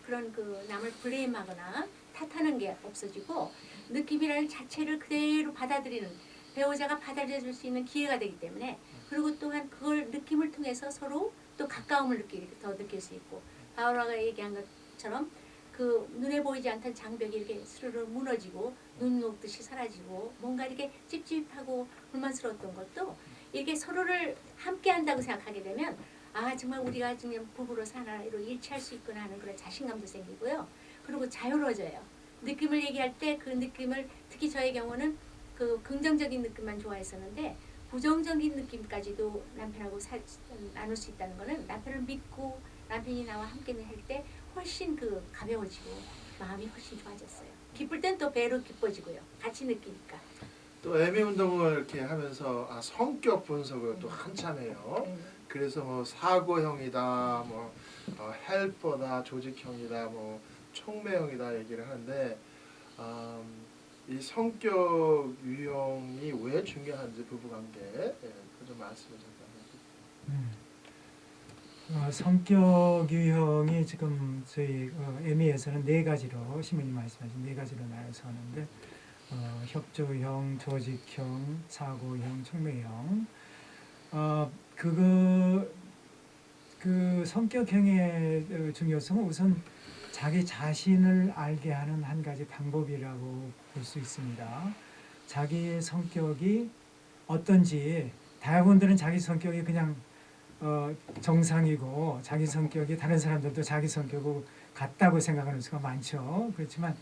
그런 그 남을 블레임하거나 탓하는 게 없어지고 느낌이라는 자체를 그대로 받아들이는 배우자가 받아들여줄 수 있는 기회가 되기 때문에 그리고 또한 그걸 느낌을 통해서 서로 또 가까움을 더 느낄 수 있고 바오라가 얘기한 것처럼 그 눈에 보이지 않던 장벽이 이렇게 스르르 무너지고 눈 녹듯이 사라지고 뭔가 이렇게 찝찝하고 불만스러웠던 것도 이렇게 서로를 함께 한다고 생각하게 되면 아 정말 우리가 지금 부부로 사나이로 일치할 수 있구나 하는 그런 자신감도 생기고요. 그리고 자유로워져요. 느낌을 얘기할 때 그 느낌을 특히 저의 경우는 그 긍정적인 느낌만 좋아했었는데 부정적인 느낌까지도 남편하고 나눌 수 있다는 거는 남편을 믿고 남편이 나와 함께 할 때 훨씬 그 가벼워지고 마음이 훨씬 좋아졌어요. 기쁠 땐 또 배로 기뻐지고요. 같이 느끼니까. 또 애미 운동을 이렇게 하면서 성격 분석을 또 한참 해요. 그래서 뭐 사고형이다, 뭐 헬퍼다, 조직형이다, 뭐 촉매형이다 얘기를 하는데 이 성격 유형이 왜 중요한지 부부관계 좀 말씀을 잠깐. 성격 유형이 지금 저희 에미에서는 4가지로 신부님 말씀하신 4가지로 나눠서 하는데 협조형, 조직형, 사고형, 촉매형. 그 성격형의 중요성은 우선 자기 자신을 알게 하는 한 가지 방법이라고 볼 수 있습니다. 자기의 성격이 어떤지 대부분들은 자기 성격이 그냥 정상이고 자기 성격이 다른 사람들도 자기 성격하고 같다고 생각하는 수가 많죠. 그렇지만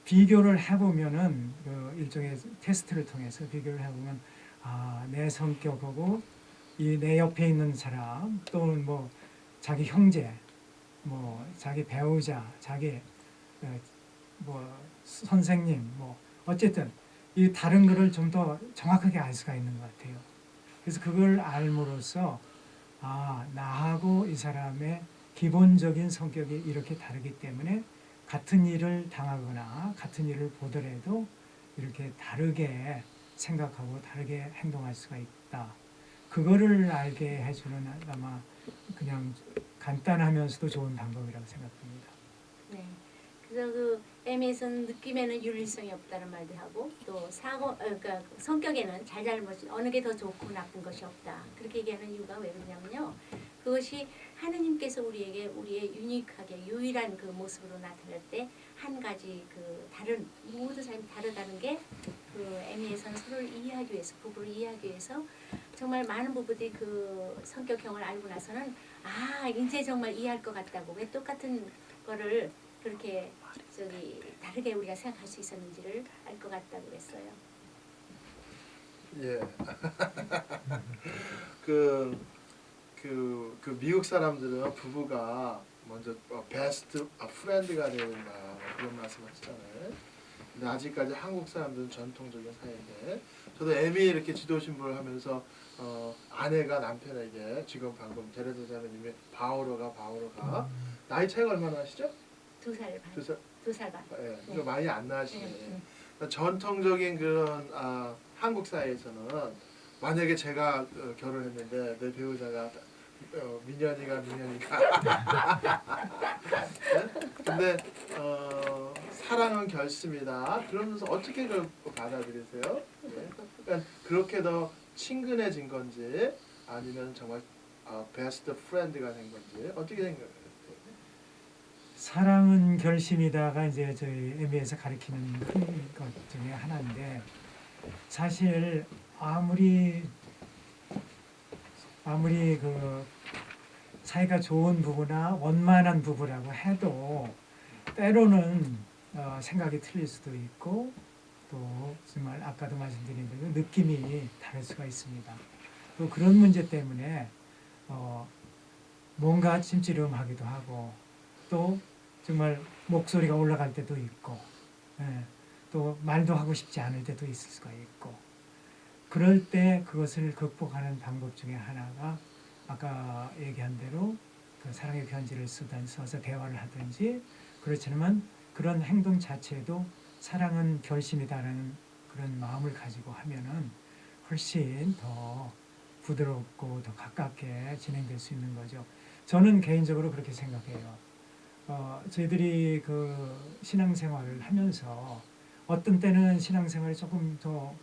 비교를 해보면은 일종의 테스트를 통해서 비교를 해보면 내 성격하고 이 내 옆에 있는 사람 또는 뭐 자기 형제, 뭐 자기 배우자, 자기 뭐 선생님, 뭐 어쨌든 이 다른 거를 좀 더 정확하게 알 수가 있는 것 같아요. 그래서 그걸 알므로써 나하고 이 사람의 기본적인 성격이 이렇게 다르기 때문에 같은 일을 당하거나 같은 일을 보더라도 이렇게 다르게 생각하고 다르게 행동할 수가 있다. 그거를 알게 해주는 아마 그냥 간단하면서도 좋은 방법이라고 생각합니다. 네. 그래서 그 에미에서는 느낌에는 윤리성이 없다는 말도 하고 또 그러니까 성격에는 잘잘못이 어느 게 더 좋고 나쁜 것이 없다. 그렇게 얘기하는 이유가 왜 그러냐면요. 그것이 하느님께서 우리에게 우리의 유니크하게 유일한 그 모습으로 나타날 때 한 가지 그 다른 모든 사람이 다르다는 게 그 에미에서는 서로를 이해하기 위해서 부부를 이해하기 위해서 정말 많은 부부들이 그 성격형을 알고 나서는 이제 정말 이해할 것 같다고 왜 똑같은 거를 그렇게 다르게 우리가 생각할 수 있었는지를 알 것 같다고 그랬어요. 예. 그 미국 사람들은 부부가 먼저 베스트 프렌드가 되야 된다 그런 말씀하시잖아요. 근데 아직까지 한국 사람들은 전통적인 사회인데 저도 애미 이렇게 지도 신부를 하면서 아내가 남편에게 지금 방금 제레드 자매님이 바오로가 나이 차이가 얼마나 하시죠? 2살 반. 2살 반. 예, 좀 많이 안 나시네. 그러니까 전통적인 그런 한국 사회에서는 만약에 제가 결혼했는데 내 배우자가 민현이가 네? 근데 사랑은 결심이다 그러면서 어떻게 그걸 받아들이세요? 네? 그러니까 그렇게 더 친근해진 건지 아니면 정말 베스트 프렌드가 된 건지 어떻게 생각해요? 사랑은 결심이다가 이제 저희 에미에서 가리키는 큰 것 중에 하나인데 사실 아무리 그 사이가 좋은 부부나 원만한 부부라고 해도 때로는 생각이 틀릴 수도 있고 또 정말 아까도 말씀드린 대로 느낌이 다를 수가 있습니다. 또 그런 문제 때문에 뭔가 찜찜하기도 하고 또 정말 목소리가 올라갈 때도 있고 또 말도 하고 싶지 않을 때도 있을 수가 있고 그럴 때 그것을 극복하는 방법 중에 하나가 아까 얘기한 대로 그 사랑의 편지를 써서 대화를 하든지 그렇지 않으면 그런 행동 자체도 사랑은 결심이다라는 그런 마음을 가지고 하면은 훨씬 더 부드럽고 더 가깝게 진행될 수 있는 거죠. 저는 개인적으로 그렇게 생각해요. 저희들이 그 신앙생활을 하면서 어떤 때는 신앙생활이 조금 더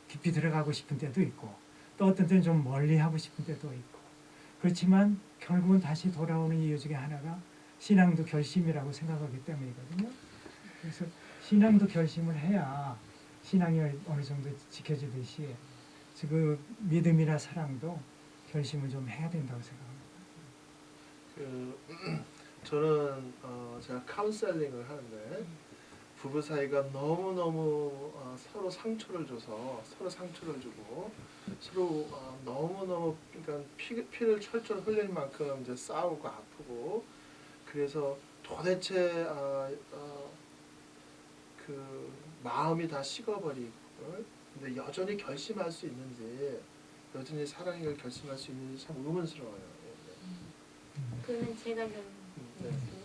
깊이 들어가고 싶은 때도 있고 또 어떤 때는 좀 멀리 하고 싶은 때도 있고 그렇지만 결국은 다시 돌아오는 이유 중에 하나가 신앙도 결심이라고 생각하기 때문이거든요. 그래서 신앙도 결심을 해야 신앙이 어느 정도 지켜지듯이 그 믿음이나 사랑도 결심을 좀 해야 된다고 생각합니다. 저는 제가 카운셀링을 하는데 부부 사이가 너무너무 서로 상처를 줘서 서로 상처를 주고 서로 너무너무 그러니까 피를 철철 흘릴 만큼 이제 싸우고 아프고 그래서 도대체 그 마음이 다 식어버리고 근데 여전히 결심할 수 있는지 여전히 사랑을 결심할 수 있는지 참 의문스러워요. 그거는 제가 좀 네. 말씀이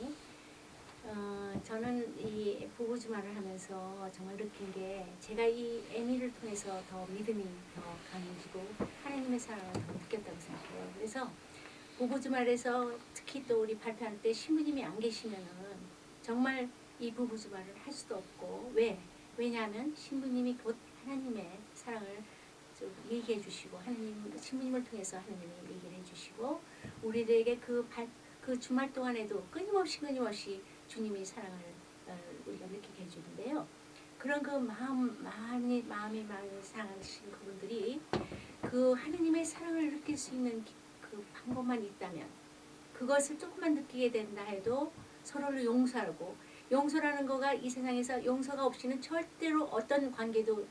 저는 이 부부 주말을 하면서 정말 느낀 게 제가 이 애미를 통해서 더 믿음이 더 강해지고 하나님의 사랑을 더 느꼈다고 생각해요. 그래서 부부 주말에서 특히 또 우리 발표할 때 신부님이 안 계시면은 정말 이 부부 주말을 할 수도 없고 왜냐하면 신부님이 곧 하나님의 사랑을 좀 얘기해 주시고 신부님을 통해서 하나님이 얘기를 해주시고 우리들에게 그 주말 동안에도 끊임없이 주님이 사랑을 우리가 느끼게 해주는데요. 그런 그 마음이 상하신 그분들이 그 하나님의 사랑을 느낄 수 있는 그 방법만 있다면 그것을 조금만 느끼게 된다 해도 서로를 용서하고 용서라는 거가 이 세상에서 용서가 없이는 절대로 어떤 관계도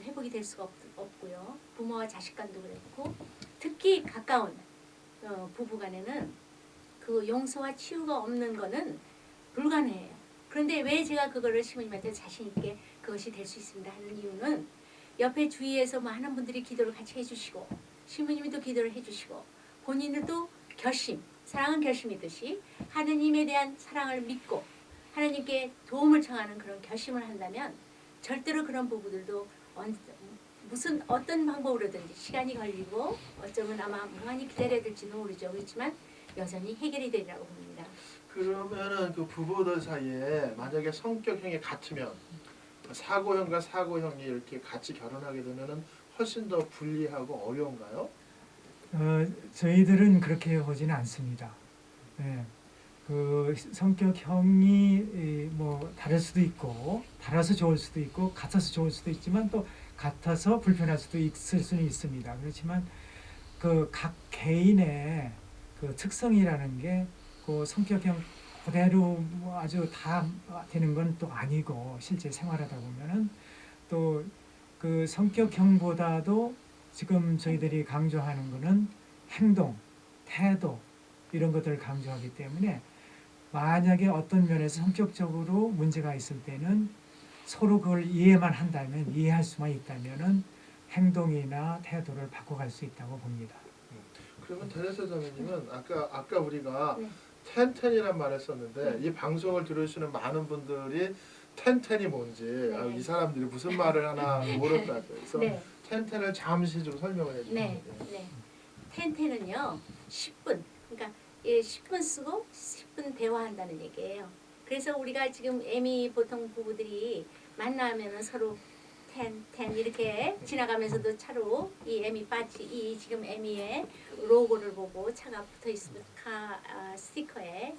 회복이 될 수가 없고요. 부모와 자식 간도 그렇고 특히 가까운 부부간에는 그 용서와 치유가 없는 거는 불가능해요. 그런데 왜 제가 그거를 신부님한테 자신 있게 그것이 될 수 있습니다 하는 이유는 옆에 주위에서 많은 분들이 기도를 같이 해주시고 신부님이 또 기도를 해주시고 본인들도 사랑은 결심이듯이 하느님에 대한 사랑을 믿고 하나님께 도움을 청하는 그런 결심을 한다면 절대로 그런 부부들도 어떤 방법으로든지 시간이 걸리고 어쩌면 아마 무한히 기다려야 될지는 모르죠. 그렇지만 여전히 해결이 되리라고 봅니다. 그러면은 그 부부들 사이에 만약에 성격형이 같으면 사고형과 사고형이 이렇게 같이 결혼하게 되면은 훨씬 더 불리하고 어려운가요? 저희들은 그렇게 보지는 않습니다. 네. 그 성격형이 뭐 다를 수도 있고 달라서 좋을 수도 있고 같아서 좋을 수도 있지만 또 같아서 불편할 수도 있을 수는 있습니다. 그렇지만 그 각 개인의 그 특성이라는 게 그 성격형 그대로 뭐 아주 다 되는 건 또 아니고 실제 생활하다 보면은 또 그 성격형보다도 지금 저희들이 강조하는 거는 행동, 태도 이런 것들을 강조하기 때문에 만약에 어떤 면에서 성격적으로 문제가 있을 때는 서로 그걸 이해만 한다면 이해할 수만 있다면은 행동이나 태도를 바꿔갈 수 있다고 봅니다. 그러면 테레사 자매님은 아까 우리가 네. 텐텐이란 말을 썼는데 이 방송을 들으시는 많은 분들이 텐텐이 뭔지 네. 이 사람들이 무슨 말을 하나 모른다고요. 그래서 네. 텐텐을 잠시 좀 설명을 해주세요. 네. 텐텐은요 10분 그러니까 10분 쓰고 10분 대화한다는 얘기예요. 그래서 우리가 지금 애미 보통 부부들이 만나면은 서로 텐 이렇게 지나가면서도 차로 이 애미 바지 이 지금 애미의 로고를 보고 차가 붙어 있으면 스티커에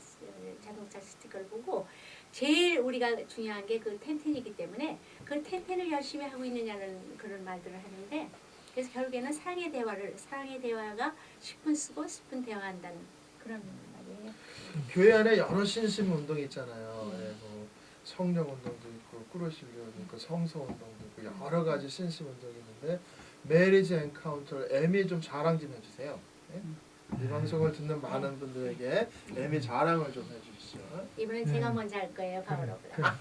자동차 스티커를 보고 제일 우리가 중요한 게 그 텐텐이기 때문에 그 텐텐을 열심히 하고 있느냐는 그런 말들을 하는데 그래서 결국에는 사랑의 대화가 10분 쓰고 10분 대화한다는 그런 말이에요. 교회 안에 여러 신심 운동이 있잖아요. 뭐 성령 운동도 있고 꾸르실리언도 있고 성서 운동도 있고 여러 가지 신심 운동이 있는데 메리지 엔카운터 애미 좀 자랑 좀 해주세요. 네? 이 방송을 듣는 많은 분들에게 애미 자랑을 좀 해주시죠. 이번엔 제가 먼저 할 거예요, 바울어보다.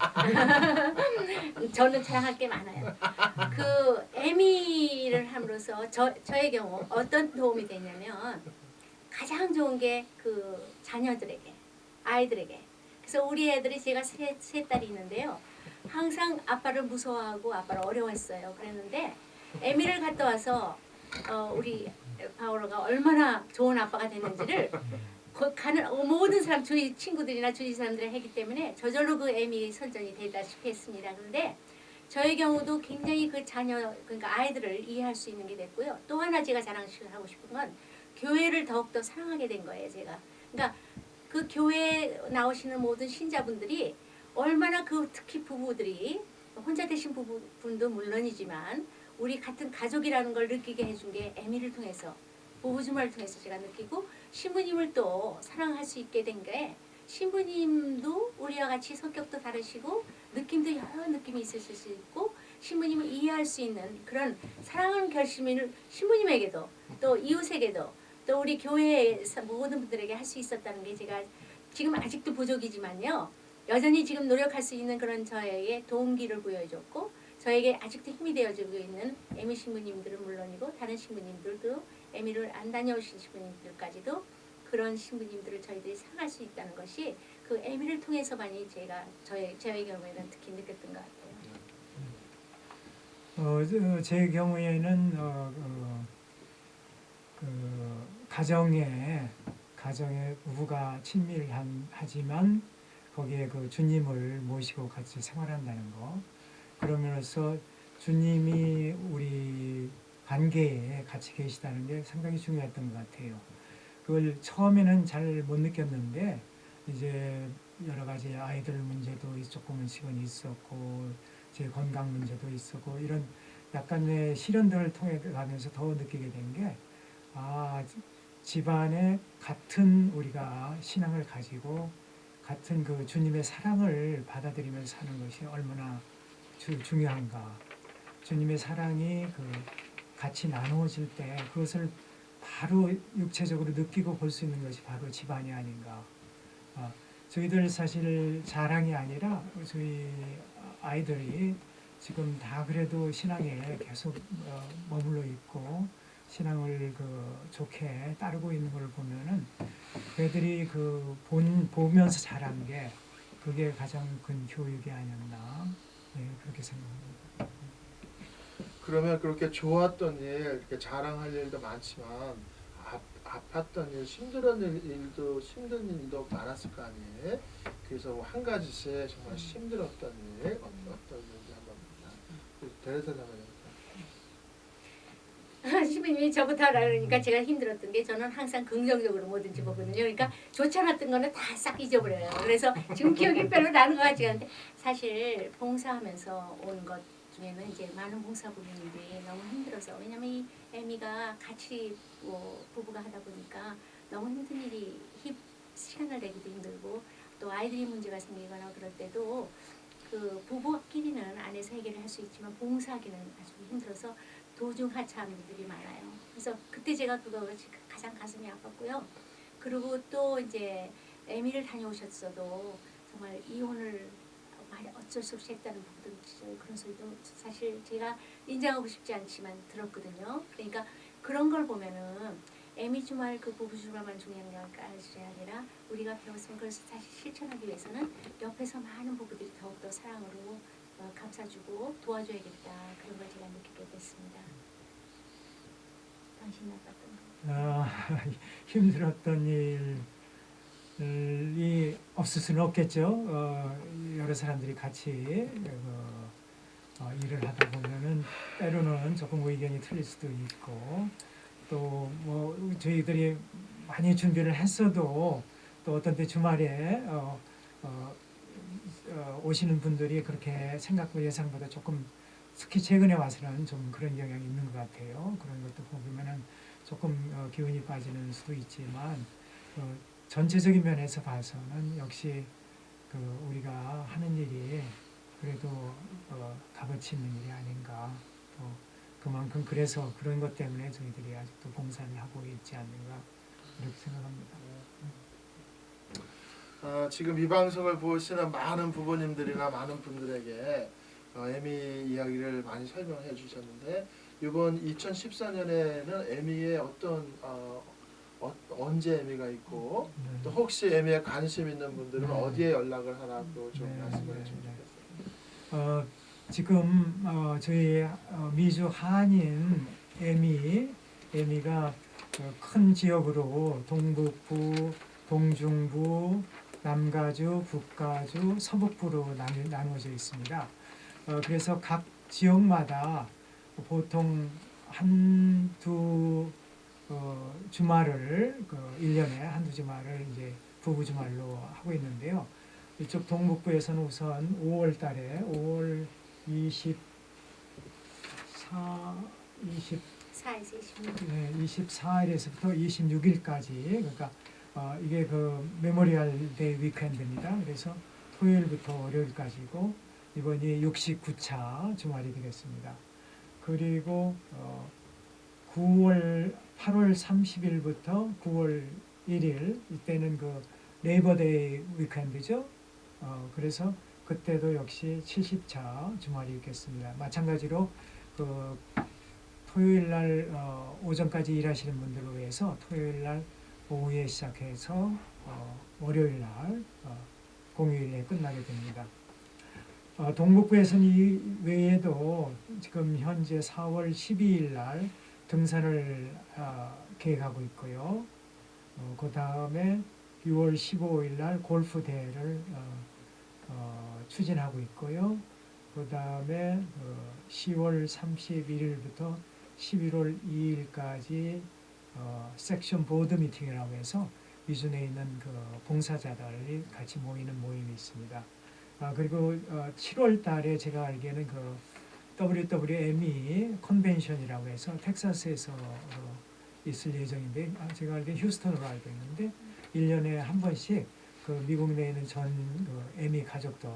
저는 자랑할 게 많아요. 그 애미를 함으로써 저의 경우 어떤 도움이 되냐면 가장 좋은 게 그 자녀들에게, 아이들에게. 그래서 우리 애들이 제가 세 딸이 있는데요. 항상 아빠를 무서워하고 아빠를 어려워했어요. 그랬는데 애미를 갔다 와서 우리 바오로가 얼마나 좋은 아빠가 됐는지를 가는 모든 사람 주위 친구들이나 주위 사람들이 하기 때문에 저절로 그 애미 선전이 되다시피 했습니다. 그런데 저의 경우도 굉장히 그 자녀 그러니까 아이들을 이해할 수 있는 게 됐고요. 또 하나 제가 자랑하고 싶은 건 교회를 더욱더 사랑하게 된 거예요. 제가 그러니까 그 교회에 나오시는 모든 신자분들이 얼마나 그 특히 부부들이 혼자 되신 부부분도 물론이지만 우리 같은 가족이라는 걸 느끼게 해준 게 애미를 통해서 부부주말을 통해서 제가 느끼고 신부님을 또 사랑할 수 있게 된 게 신부님도 우리와 같이 성격도 다르시고 느낌도 여러 느낌이 있으실 수 있고 신부님을 이해할 수 있는 그런 사랑하는 결심을 신부님에게도 또 이웃에게도 또 우리 교회의 모든 분들에게 할 수 있었다는 게 제가 지금 아직도 부족이지만요. 여전히 지금 노력할 수 있는 그런 저에게 동기를 부여해줬고 저에게 아직도 힘이 되어주고 있는 에미 신부님들은 물론이고 다른 신부님들도 에미를 안 다녀오신 신부님들까지도 그런 신부님들을 저희들이 사랑할 수 있다는 것이 그 에미를 통해서만이 제가 저의 경우에는 특히 느꼈던 것 같아요. 제 경우에는 가정에 부부가 친밀하지만 거기에 그 주님을 모시고 같이 생활한다는 거. 그러면서 주님이 우리 관계에 같이 계시다는 게 상당히 중요했던 것 같아요. 그걸 처음에는 잘 못 느꼈는데 이제 여러 가지 아이들 문제도 조금씩은 있었고 제 건강 문제도 있었고 이런 약간의 시련들을 통해 가면서 더 느끼게 된 게 집안에 같은 우리가 신앙을 가지고 같은 그 주님의 사랑을 받아들이면서 사는 것이 얼마나 중요한가. 주님의 사랑이 그 같이 나누어질 때 그것을 바로 육체적으로 느끼고 볼 수 있는 것이 바로 집안이 아닌가. 저희들 사실 자랑이 아니라 저희 아이들이 지금 다 그래도 신앙에 계속 머물러 있고 신앙을 좋게 따르고 있는 걸 보면은 애들이 보면서 자란 게 그게 가장 큰 교육이 아니었나. 네, 그렇게 생각합니다. 그러면 그렇게 좋았던 일, 이렇게 자랑할 일도 많지만 아팠던 일, 힘든 일도 많았을 거 아니에요. 그래서 한 가지씩 정말 힘들었던 일, 어떤 일인지 한번 데려다 주세요. 신부님이 저부터 하라 그러니까 제가 힘들었던 게 저는 항상 긍정적으로 뭐든지 보거든요. 그러니까 좋지 않았던 거는 다 싹 잊어버려요. 그래서 지금 기억이 별로 나는 것 같지 않은데 사실 봉사하면서 온 것 중에는 이제 많은 봉사부님들이 너무 힘들어서 왜냐면 이 애미가 같이 부부가 하다 보니까 너무 힘든 일이 시간을 내기도 힘들고 또 아이들이 문제가 생기거나 그럴 때도 그 부부끼리는 안에서 해결을 할 수 있지만 봉사하기는 아주 힘들어서 도중 하차하는 분들이 많아요. 그래서 그때 제가 그거 가장 가슴이 아팠고요. 그리고 또 이제 에미를 다녀오셨어도 정말 이혼을 어쩔 수 없이 했다는 부분도 그런 소리도 사실 제가 인정하고 싶지 않지만 들었거든요. 그러니까 그런 걸 보면은 에미 주말 그 부부 주말만 중요한 게 아니라 우리가 배웠으면 그걸 사실 실천하기 위해서는 옆에서 많은 부부들이 더욱더 사랑으로 감싸주고 도와줘야겠다. 그런 걸 제가 느끼게 됐습니다. 당신 나빴던 거. 힘들었던 일이 없을 수는 없겠죠. 여러 사람들이 같이 일을 하다 보면은 때로는 조금 의견이 틀릴 수도 있고 또 저희들이 많이 준비를 했어도 또 어떤 때 주말에 오시는 분들이 그렇게 생각보다 예상보다 조금 특히 최근에 와서는 좀 그런 경향이 있는 것 같아요. 그런 것도 보면은 조금 기운이 빠지는 수도 있지만 전체적인 면에서 봐서는 역시 우리가 하는 일이 그래도 값어치 있는 일이 아닌가. 또 그만큼 그래서 그런 것 때문에 저희들이 아직도 봉사를 하고 있지 않는가 이렇게 생각합니다. 지금 이 방송을 보시는 많은 부모님들이나 많은 분들에게 에미 이야기를 많이 설명해 주셨는데 이번 2014년에는 에미의 언제 에미가 있고 또 혹시 에미에 관심 있는 분들은 어디에 연락을 하라고 좀 말씀을 해주면 좋겠어요. 지금 저희 미주 한인 에미가 큰 지역으로 동북부, 동중부, 남가주, 북가주, 서북부로 나누어져 있습니다. 그래서 각 지역마다 보통 한두 주말을 1년에 한두 주말을 이제 부부 주말로 하고 있는데요. 이쪽 동북부에서는 우선 5월 달에 5월 24일에서부터 26일까지 그러니까 이게 메모리얼 데이 위크엔드입니다. 그래서 토요일부터 월요일까지고 이번이 69차 주말이 되겠습니다. 그리고 8월 30일부터 9월 1일 이때는 그 레이버데이 위크엔드죠. 그래서 그때도 역시 70차 주말이 있겠습니다. 마찬가지로 그 토요일 날 오전까지 일하시는 분들을 위해서 토요일 날 오후에 시작해서 월요일 날 공휴일에 끝나게 됩니다. 동북부에서는 이 외에도 지금 현재 4월 12일 날 등산을 계획하고 있고요. 그 다음에 6월 15일 날 골프 대회를 추진하고 있고요. 그 다음에 10월 31일부터 11월 2일까지 섹션 보드 미팅이라고 해서 미준에 있는 그 봉사자들이 같이 모이는 모임이 있습니다. 그리고 7월 달에 제가 알기에는 그 WWME 컨벤션이라고 해서 텍사스에서 있을 예정인데 제가 알기에 휴스턴으로 알고 있는데 1년에 한 번씩 그 미국 내에 있는 전 에미 가족들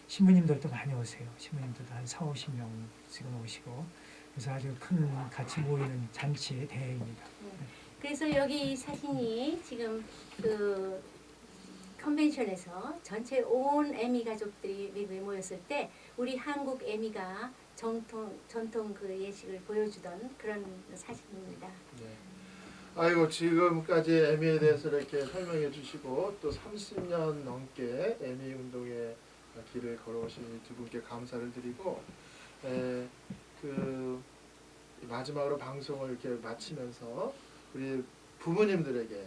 신부님들도 많이 오세요. 신부님들도 한 4, 50명 지금 오시고 그래서 아주 큰 같이 모이는 잔치 대회입니다. 그래서 여기 사진이 지금 그 컨벤션에서 전체 온 에미 가족들이 미국에 모였을 때 우리 한국 에미가 전통 그 예식을 보여주던 그런 사진입니다. 네. 아이고 지금까지 에미에 대해서 이렇게 설명해 주시고 또 30년 넘게 에미 운동의 길을 걸어오신 두 분께 감사를 드리고 그 마지막으로 방송을 이렇게 마치면서 우리 부모님들에게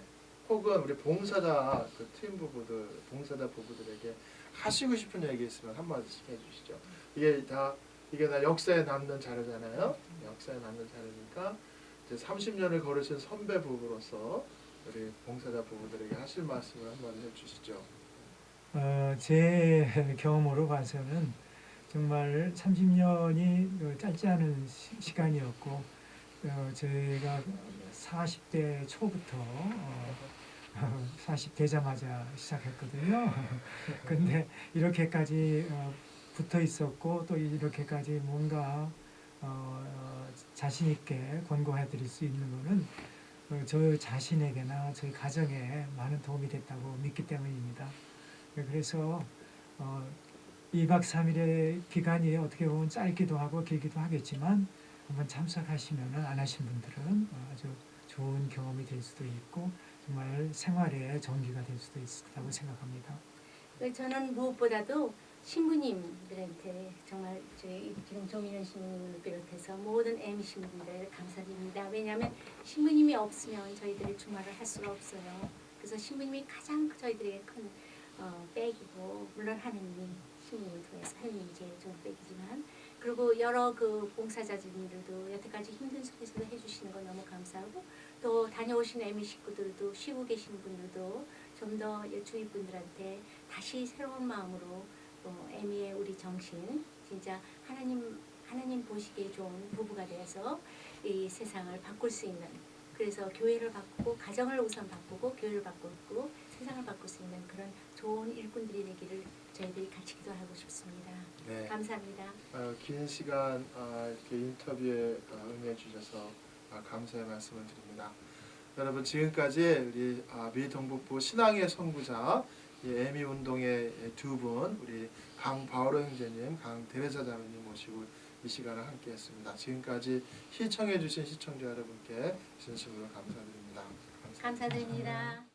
혹은 우리 봉사자 그 팀 부부들 봉사자 부부들에게 하시고 싶은 얘기 있으면 한마디씩 해주시죠. 이게 다 역사에 남는 자료잖아요. 역사에 남는 자료니까 이제 30년을 걸으신 선배 부부로서 우리 봉사자 부부들에게 하실 말씀을 한번 해주시죠. 제 경험으로 봐서는 정말 30년이 짧지 않은 시간이었고 저희가 40대 초부터 40 되자마자 시작했거든요. 근데 이렇게까지 붙어 있었고 또 이렇게까지 뭔가 자신 있게 권고해 드릴 수 있는 거는 저 자신에게나 저희 가정에 많은 도움이 됐다고 믿기 때문입니다. 그래서 2박 3일의 기간이 어떻게 보면 짧기도 하고 길기도 하겠지만 한번 참석하시면 안 하신 분들은 아주 좋은 경험이 될 수도 있고 정말 생활의 전기가 될 수도 있다고 생각합니다. 저는 무엇보다도 신부님들한테 정말 저희 지금 조민현 신부님을 비롯해서 모든 에미 신부님들 감사드립니다. 왜냐하면 신부님이 없으면 저희들이 주말을 할 수가 없어요. 그래서 신부님이 가장 저희들에게 큰 백이고 물론 하느님이 신부님을 통해서 하느님이 제일 좋은 백이지만 그리고 여러 그 봉사자들도 여태까지 힘든 속에서도 해주시는 건 너무 감사하고 또 다녀오신 에미 식구들도 쉬고 계신 분들도 좀 더 주위 분들한테 다시 새로운 마음으로 에미의 우리 정신 진짜 하나님 보시기에 좋은 부부가 되어서 이 세상을 바꿀 수 있는 그래서 교회를 바꾸고 가정을 우선 바꾸고 교회를 바꾸고 세상을 바꿀 수 있는 그런 좋은 일꾼들이 되기를 저희들이 같이 기도하고 싶습니다. 네. 감사합니다. 긴 시간 이렇게 인터뷰에 응해 주셔서 감사의 말씀을 드립니다. 여러분 지금까지 우리 미동북부 신앙의 선구자 에미 운동의 두 분 우리 강바오로 형제님, 강대회자 자매님 모시고 이 시간을 함께했습니다. 지금까지 시청해 주신 시청자 여러분께 진심으로 감사드립니다. 감사드립니다.